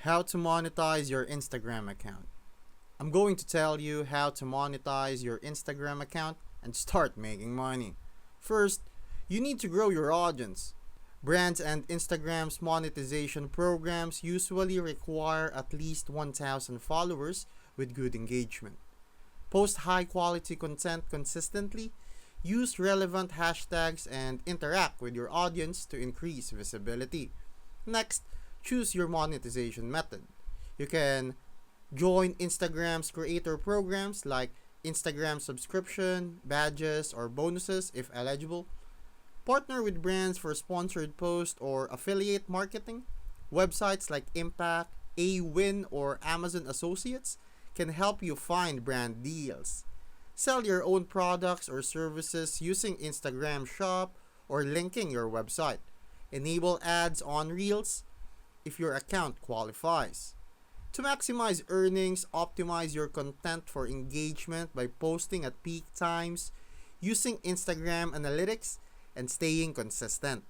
How to monetize your Instagram account. I'm going to tell you how to monetize your Instagram account and start making money. First, you need to grow your audience. Brands and Instagram's monetization programs usually require at least 1,000 followers with good engagement. Post high quality content consistently, use relevant hashtags, and interact with your audience to increase visibility. Next, choose your monetization method. You can join Instagram's creator programs like Instagram subscription, badges, or bonuses if eligible. Partner with brands for sponsored posts or affiliate marketing. Websites like Impact, Awin, or Amazon Associates can help you find brand deals. Sell your own products or services using Instagram Shop or linking your website. Enable ads on Reels if your account qualifies. To maximize earnings, optimize your content for engagement by posting at peak times, using Instagram analytics, and staying consistent.